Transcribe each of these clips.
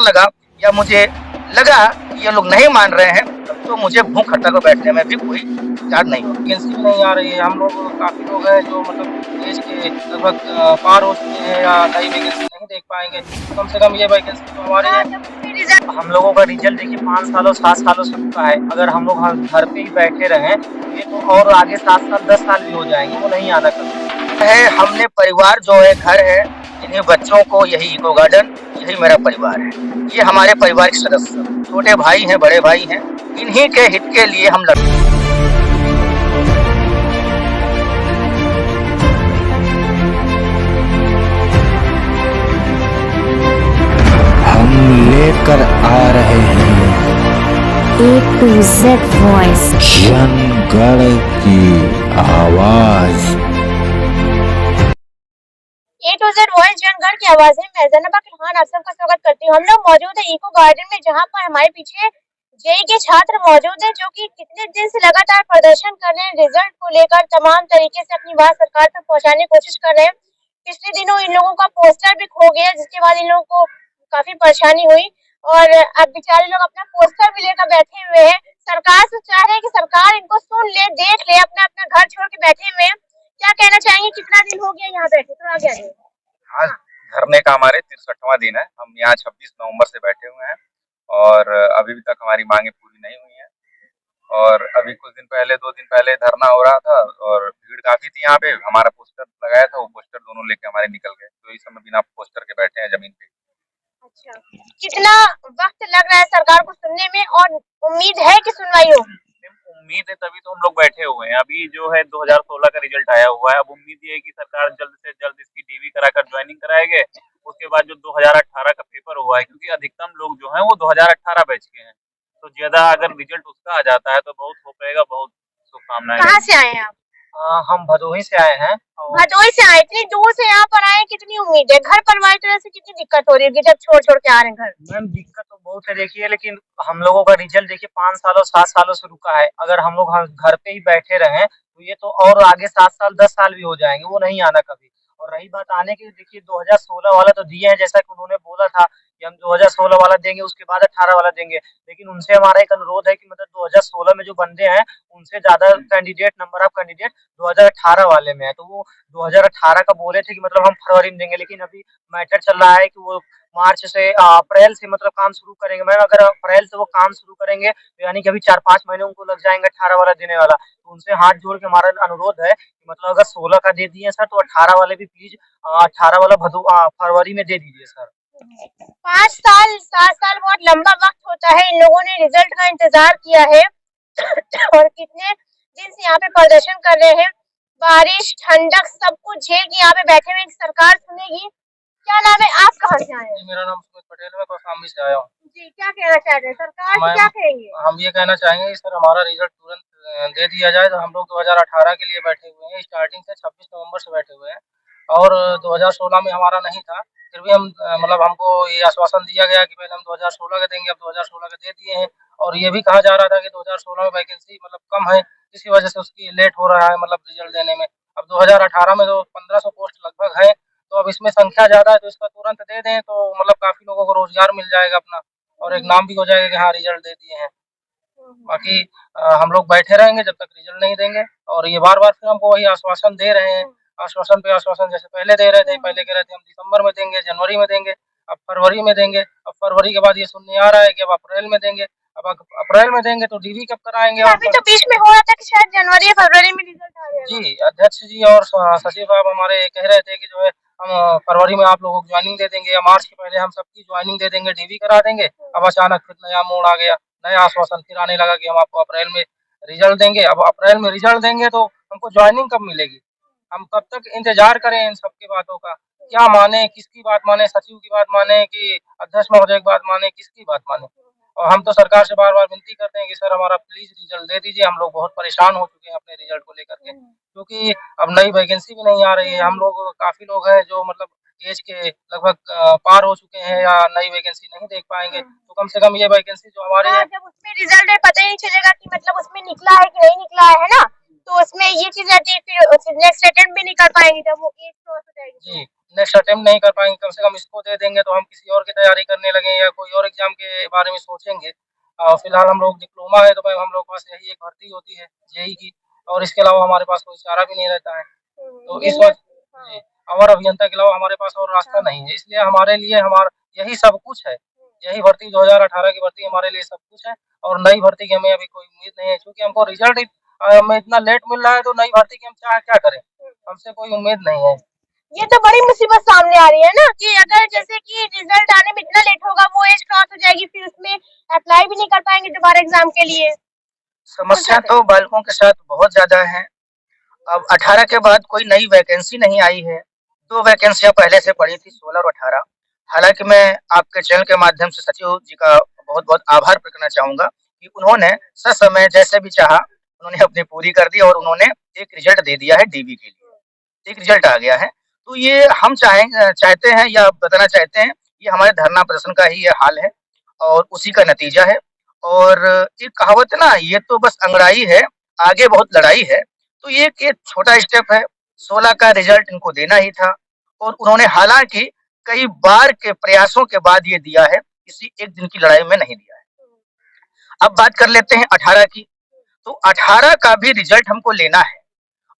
लगा या मुझे लगा कि ये लोग नहीं मान रहे हैं, तब तो मुझे भूख हड़ताल पर बैठने में भी कोई इजाज़त नहीं होगी। वैकेंसी भी नहीं आ रही है, हम लोग काफ़ी लोग हैं जो मतलब एज के लगभग पार हो चुके हैं या नई वैकेंसी नहीं देख पाएँगे, तो कम से कम ये वैकेंसी तो हमारे हम लोगों का रिज़ल्ट देखिए 5 सालों 7 सालों से रुका है। अगर हम लोग घर पे ही बैठे रहें, तो ये तो और आगे 7 साल 10 साल भी हो जाएँगे, वो नहीं आना कभी। है हमने परिवार जो है घर है, इन्हीं बच्चों को यही इको गार्डन, यही मेरा परिवार है। ये हमारे परिवार के सदस्य हैं, छोटे भाई हैं, बड़े भाई हैं, इन्हीं के हित के लिए हम लड़ हम लेकर आ रहे हैं A to Z Voice। जनगण की आवाज। ए टू जेड वॉइस जनगण की आवाज है। मैं जैनबा खान आप सबका स्वागत करती हूँ। हम लोग मौजूद है इको गार्डन में, जहाँ पर हमारे पीछे जेई के छात्र मौजूद हैं, जो कि कितने दिन से लगातार प्रदर्शन कर रहे हैं। रिजल्ट को लेकर तमाम तरीके से अपनी बात सरकार तक पहुँचाने की कोशिश कर रहे हैं। पिछले दिनों इन लोगों का पोस्टर भी खो गया, जिसके बाद इन लोगों को काफी परेशानी हुई और अब बेचारे लोग अपना पोस्टर भी लेकर बैठे हुए हैं। सरकार से चाह रहे हैं कि सरकार इनको सुन ले, देख ले, अपना अपना घर छोड़ के बैठे हुए हैं। क्या कहना चाहेंगे, कितना दिन हो गया यहाँ बैठे? थोड़ा आगे आइए। आज धरने का हमारे 63वां दिन है। हम यहाँ 26 नवंबर से बैठे हुए हैं और अभी तक हमारी मांगे पूरी नहीं हुई हैं। और अभी कुछ दिन पहले 2 दिन पहले धरना हो रहा था और भीड़ काफी थी यहाँ पे। हमारा पोस्टर लगाया था, वो पोस्टर दोनों लेके हमारे निकल गए, तो इस समय बिना पोस्टर के बैठे हैं जमीन पे। अच्छा, कितना वक्त लग रहा है सरकार को सुनने में और उम्मीद है कि सुनवाई होगी? उम्मीद है तभी तो हम लोग बैठे हुए हैं। अभी जो है 2016 का रिजल्ट आया हुआ है। अब उम्मीद ये है कि सरकार जल्द से जल्द इसकी डीवी कराकर ज्वाइनिंग कराएंगे। उसके बाद जो 2018 का पेपर हुआ है, क्योंकि अधिकतम लोग जो हैं वो 2018 बैच के हैं, तो ज्यादा अगर रिजल्ट उसका आ जाता है तो बहुत हो पाएगा। बहुत शुभकामनाएं। कहाँ से आए हैं आप? हम भदोही से आए हैं और भदोही से आए? इतनी दूर से यहाँ पर आए, कितनी उम्मीद है? घर परिवार की तरह से कितनी दिक्कत हो रही है जब छोड़ छोड़ के आ रहे हैं घर? मैम दिक्कत तो बहुत है देखिए, लेकिन हम लोगों का रिजल्ट देखिए 5 सालों 7 सालों से रुका है। अगर हम लोग घर पे ही बैठे रहें, तो ये तो और आगे 7 साल 10 साल भी हो जाएँगे, वो नहीं आना कभी। और रही बात आने की, देखिए 2016 वाला तो दिए हैं, जैसा कि उन्होंने बोला था कि हम 2016 वाला देंगे, उसके बाद 18 वाला देंगे। लेकिन उनसे हमारा एक अनुरोध है कि मतलब 2016 में जो बंदे हैं, उनसे ज़्यादा कैंडिडेट नंबर ऑफ कैंडिडेट 2018 वाले में है। तो वो 2018 का बोले थे कि मतलब हम फरवरी में देंगे, लेकिन अभी मैटर चल रहा है कि वो मार्च से अप्रैल से मतलब काम शुरू करेंगे। मैम अगर अप्रैल से वो काम शुरू करेंगे, तो यानी कि अभी 4-5 महीने उनको लग जाएँगे 18 वाला देने वाला। तो उनसे हाथ जोड़ के हमारा अनुरोध है कि मतलब अगर 16 का दे दिए सर, तो 18 वाले भी प्लीज़ 18 वाला फरवरी में दे दीजिए सर। 5 साल 7 साल बहुत लंबा वक्त होता है। इन लोगों ने रिजल्ट का इंतजार किया है और कितने दिन से यहाँ पे प्रदर्शन कर रहे हैं। बारिश, ठंडक सब कुछ झेल के यहाँ पे बैठे हुए, सरकार सुनेगी। क्या नाम है, आप कहाँ से आए हैं? जी, मेरा नाम सुमित पटेल है, मैं कौशाम्बी से आया हूँ। जी, क्या कहना चाहते हैं, सरकार से क्या कहेंगे? हम ये कहना चाहेंगे कि सर हमारा रिजल्ट तुरंत दे दिया जाए। तो हम लोग 2018 के लिए बैठे हुए हैं, स्टार्टिंग से 26 नवंबर से बैठे हुए हैं और 2016 में हमारा नहीं था। फिर भी हम मतलब हमको ये आश्वासन दिया गया कि पहले हम 2016 का देंगे, अब 2016 का दे दिए हैं। और ये भी कहा जा रहा था कि 2016 में वैकेंसी मतलब कम है, इसी वजह से उसकी लेट हो रहा है मतलब रिजल्ट देने में। अब 2018 में तो 1500 पोस्ट लगभग है, तो अब इसमें संख्या ज़्यादा है, तो इसका तुरंत दे दें तो मतलब काफ़ी लोगों को रोज़गार मिल जाएगा अपना, और एक नाम भी हो जाएगा कि हाँ रिजल्ट दे दिए हैं। बाकी हम लोग बैठे रहेंगे जब तक रिजल्ट नहीं देंगे, और ये बार-बार फिर हमको वही आश्वासन दे रहे हैं। आश्वासन पे आश्वासन जैसे पहले दे रहे थे, पहले कह रहे थे हम दिसंबर में देंगे, जनवरी में देंगे, अब फरवरी में देंगे। अब फरवरी के बाद ये सुनने आ रहा है कि अब अप्रैल में देंगे। अब अप्रैल में देंगे तो डीवी कब कराएँगे? अभी तो बीच में हो रहा था कि शायद जनवरी या फरवरी में रिजल्ट आ जाएगा। जी, अध्यक्ष जी और सचिव साहब हमारे कह रहे थे कि जो है हम फरवरी में आप लोगों को ज्वाइनिंग दे देंगे या मार्च के पहले हम सबकी ज्वाइनिंग दे देंगे, डीवी करा देंगे। अब अचानक फिर नया मोड़ आ गया, नया आश्वासन फिर आने लगा कि हम आपको अप्रैल में रिजल्ट देंगे। अब अप्रैल में रिजल्ट देंगे तो हमको ज्वाइनिंग कब मिलेगी? हम कब तक इंतज़ार करें इन सब की बातों का? क्या माने, किसकी बात माने, सचिव की बात माने कि अध्यक्ष महोदय की बात माने, किसकी बात माने? और हम तो सरकार से बार-बार विनती करते हैं कि सर हमारा प्लीज़ रिजल्ट दे दीजिए। हम लोग बहुत परेशान हो चुके हैं अपने रिजल्ट को लेकर के, क्योंकि अब नई वैकेंसी भी नहीं आ रही है। हम लोग काफ़ी लोग हैं जो मतलब एज के लगभग पार हो चुके हैं या नई वैकेंसी नहीं देख पाएँगे, तो कम से कम ये वैकेंसी जो हमारे हाँ, जब उसमें रिजल्ट है पता ही नहीं चलेगा कि मतलब उसमें निकला है कि नहीं निकला है ना? तो उसमें ये चीज रहती है, फिर नेक्स्ट अटेम्प्ट भी नहीं कर पाएंगे जब वो एज क्रॉस हो जाएगी तो। जी, नेक्स्ट अटेम्प्ट नहीं कर पाएँगे, कम से कम इसको दे देंगे तो हम किसी और की तैयारी करने लगेंगे या कोई और एग्ज़ाम के बारे में सोचेंगे। फिलहाल हम लोग डिप्लोमा है तो भाई हम लोग के पास यही एक भर्ती होती है जेईई की, और इसके अलावा हमारे पास कोई चारा भी नहीं रहता है। तो इस जिनमें वक़्त जी, अवर अभियंता के अलावा हमारे पास और रास्ता नहीं है, इसलिए हमारे लिए हमारा यही सब कुछ है। यही भर्ती 2018 की भर्ती हमारे लिए सब कुछ है, और नई भर्ती की हमें अभी कोई उम्मीद नहीं है, क्योंकि हमको रिज़ल्ट हमें इतना लेट मिल रहा है, तो नई भर्ती की हम चाह क्या करें? हमसे कोई उम्मीद नहीं है। ये तो बड़ी मुसीबत सामने आ रही है ना, कि अगर जैसे कि रिजल्ट आने में इतना लेट होगा, वो एज क्रॉस हो जाएगी, फिर उसमें अप्लाई भी नहीं कर पाएंगे दोबारा एग्जाम के लिए। समस्या तो बालकों के साथ बहुत ज़्यादा है। अब 18 के बाद कोई नई वैकेंसी नहीं आई है। 2 वैकेंसियाँ पहले से पड़ी थी, 16 और 18। हालाँकि मैं आपके चैनल के माध्यम से सचिव जी का बहुत-बहुत आभार प्रकट करना चाहूँगा कि उन्होंने ससमय जैसे भी चाहा, उन्होंने अपनी पूरी कर दी और उन्होंने एक रिज़ल्ट दे दिया है डीबी के लिए। एक रिज़ल्ट आ गया है। तो ये हम चाहते हैं या बताना चाहते हैं, ये हमारे धरना प्रदर्शन का ही ये हाल है और उसी का नतीजा है। और एक कहावत है ना, ये तो बस अंगड़ाई है, आगे बहुत लड़ाई है। तो ये एक छोटा स्टेप है, 16 का रिजल्ट इनको देना ही था और उन्होंने हालाँकि कई बार के प्रयासों के बाद ये दिया है, किसी एक दिन की लड़ाई में नहीं दिया है। अब बात कर लेते हैं 18 की, तो 18 का भी रिजल्ट हमको लेना है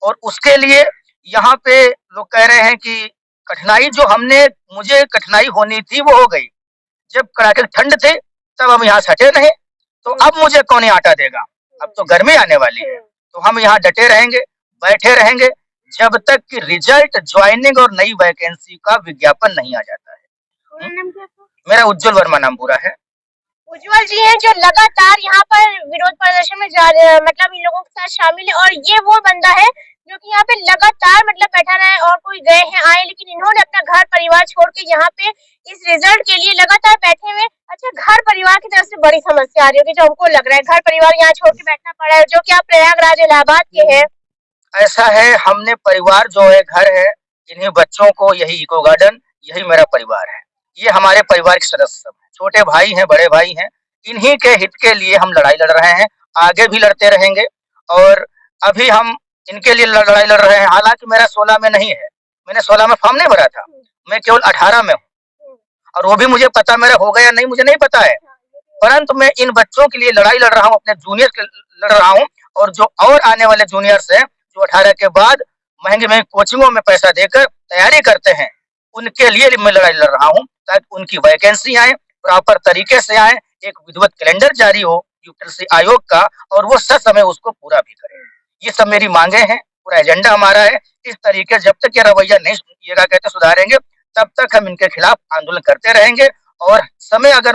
और उसके लिए यहाँ पे लोग कह रहे हैं कि कठिनाई जो मुझे कठिनाई होनी थी वो हो गई। जब कड़ाके की ठंड थी तब हम यहाँ से हटे नहीं, तो अब मुझे कौन ही आटा देगा? अब तो गर्मी आने वाली है, तो हम यहाँ डटे रहेंगे, बैठे रहेंगे जब तक कि रिजल्ट, ज्वाइनिंग और नई वैकेंसी का विज्ञापन नहीं आ जाता है। मेरा उज्जवल वर्मा नाम पूरा है। उज्जवल जी हैं जो लगातार यहाँ पर विरोध प्रदर्शन में मतलब इन लोगों के साथ शामिल है, और ये वो बंदा है जो कि यहाँ पे लगातार मतलब बैठा रहा है, और कोई गए हैं आए, लेकिन इन्होंने अपना घर परिवार छोड़ के यहाँ पे इस रिजल्ट के लिए लगातार बैठे हुए। अच्छा, घर परिवार की तरफ से बड़ी समस्या आ रही होगी जो हमको लग रहा है, घर परिवार यहाँ छोड़ के बैठना पड़ा है, जो कि आप प्रयागराज इलाहाबाद के हैं। ऐसा है, हमने परिवार जो है, घर है, इन्हीं बच्चों को, यही इको गार्डन, यही मेरा परिवार है। ये हमारे परिवार के सदस्य सब हैं, छोटे भाई हैं, बड़े भाई हैं, इन्हीं के हित के लिए हम लड़ाई लड़ रहे हैं, आगे भी लड़ते रहेंगे और अभी हम इनके लिए लड़ाई लड़ रहे हैं। हालांकि मेरा 16 में नहीं है, मैंने 16 में फॉर्म नहीं भरा था, मैं केवल 18 में हूँ और वो भी मुझे पता मेरा होगा या नहीं मुझे नहीं पता है, परंतु मैं इन बच्चों के लिए लड़ाई लड़ रहा हूँ, अपने जूनियर के लड़ रहा हूँ और जो और आने वाले जूनियर्स हैं जो 18 के बाद महंगी कोचिंगों में पैसा देकर तैयारी करते हैं, उनके लिए मैं लड़ाई लड़ रहा हूँ ताकि उनकी वैकेंसी आए, प्रॉपर तरीके से आए, एक विधिवत कैलेंडर जारी हो यूपीएससी आयोग का और वो ससमय उसको पूरा भी करे। ये सब मेरी मांगे हैं, पूरा एजेंडा हमारा है। इस तरीके जब तक ये रवैया नहीं सुधारेंगे तब तक हम इनके खिलाफ आंदोलन करते रहेंगे और समय अगर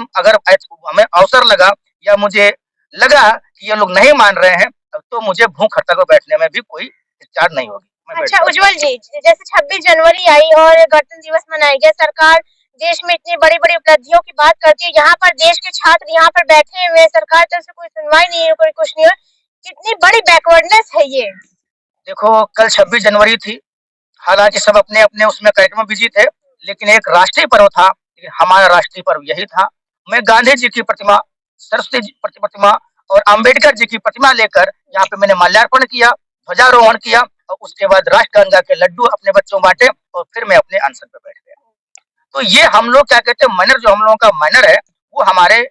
हमें अवसर लगा या मुझे लगा कि ये लोग नहीं मान रहे हैं, तो मुझे भूख हड़ताल पर बैठने में भी कोई हिचकिचाहट नहीं होगी। अच्छा उज्जवल जी, जैसे 26 जनवरी आई और गणतंत्र दिवस मनाया गया, सरकार देश में इतनी बड़ी-बड़ी उपलब्धियों की बात करती है, यहाँ पर देश के छात्र यहाँ पर बैठे हुए, सरकार तरफ से कोई सुनवाई नहीं है, कोई कुछ नहीं है, कितनी बड़ी बैकवर्डनेस है ये। देखो, कल 26 जनवरी थी, हालांकि सब अपने अपने उसमें कार्यक्रम में बिजी थे, लेकिन एक राष्ट्रीय पर्व था, हमारा राष्ट्रीय पर्व यही था। मैं गांधी जी की प्रतिमा, सरस्वती जी की प्रतिमा और अम्बेडकर जी की प्रतिमा लेकर यहाँ पे मैंने माल्यार्पण किया, ध्वजारोहण किया और उसके बाद राष्ट्रगंगा के लड्डू अपने बच्चों बांटे और फिर मैं अपने आसन पे बैठ गया। तो ये हम लोग क्या कहते हैं, मैनर, जो हम लोगों का मैनर है वो हमारे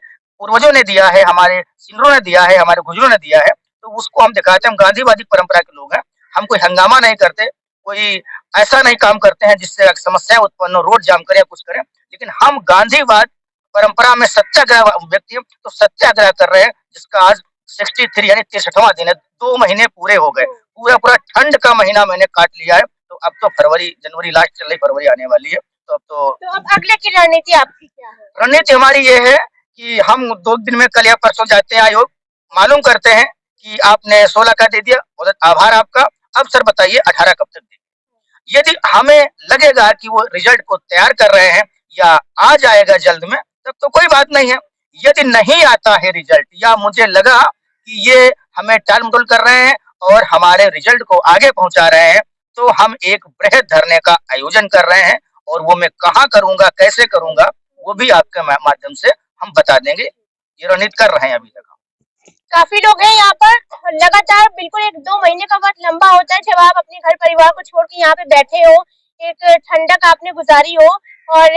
पूर्वजों ने दिया है, हमारे सीनियरों ने दिया है, हमारे गुजरों ने दिया है, तो उसको हम दिखाते हैं। हम गांधीवादी परंपरा के लोग हैं, हम कोई हंगामा नहीं करते, कोई ऐसा नहीं काम करते हैं जिससे समस्या उत्पन्न हो, रोड जाम करें या कुछ करें, लेकिन हम गांधीवाद परंपरा में सत्याग्रह व्यक्ति, तो सत्याग्रह कर रहे हैं जिसका आज 63 यानी 63वां दिन है। 2 महीने पूरे हो गए, पूरा ठंड का महीना मैंने काट लिया है। तो अब तो जनवरी लास्ट चल रही, फरवरी आने वाली है, तो अब अगले की रणनीति आपकी क्या है? रणनीति हमारी ये है कि हम 2 दिन में, कल या परसों जाते हैं आयोग, मालूम करते हैं कि आपने 16 का दे दिया, बहुत आभार आपका, अब सर बताइए 18 कब तक देंगे। यदि हमें लगेगा कि वो रिजल्ट को तैयार कर रहे हैं या आ जाएगा जल्द में, तब तो कोई बात नहीं है। यदि नहीं आता है रिजल्ट या मुझे लगा कि ये हमें टाल मटोल कर रहे हैं और हमारे रिजल्ट को आगे पहुंचा रहे हैं, तो हम एक बृहद धरने का आयोजन कर रहे हैं और वो मैं कहाँ करूंगा, कैसे करूंगा, वो भी आपके माध्यम से हम बता देंगे। ये रणनीति कर रहे हैं अभी तक। काफी लोग हैं यहाँ पर लगातार बिल्कुल 1-2 महीने का वक्त लंबा होता है जब आप अपने घर परिवार को छोड़ के यहाँ पे बैठे हो, एक ठंडक आपने गुजारी हो और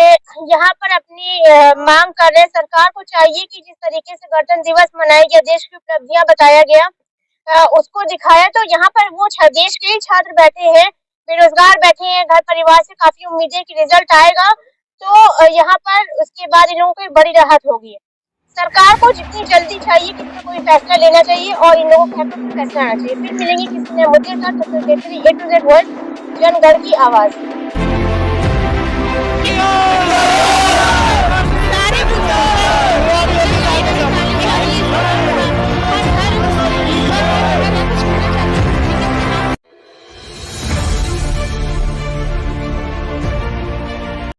यहाँ पर अपनी मांग कर रहे हैं। सरकार को चाहिए कि जिस तरीके से गणतंत्र दिवस मनाया गया, देश की उपलब्धियां बताया गया, उसको दिखाया। तो यहाँ पर वो देश के ही छात्र बैठे हैं, बेरोजगार बैठे हैं, घर परिवार से काफी उम्मीदें कि रिजल्ट आएगा तो यहाँ पर उसके बाद इन लोगों को बड़ी राहत होगी। सरकार को जितनी जल्दी चाहिए कि इसमें कोई फैसला लेना चाहिए और इन लोगों के हक में फैसला आना चाहिए। फिर मिलेंगे किसी नए मुद्दे के साथ, तब तक देखते रहिए A to Z वॉइस, जनगण की आवाज।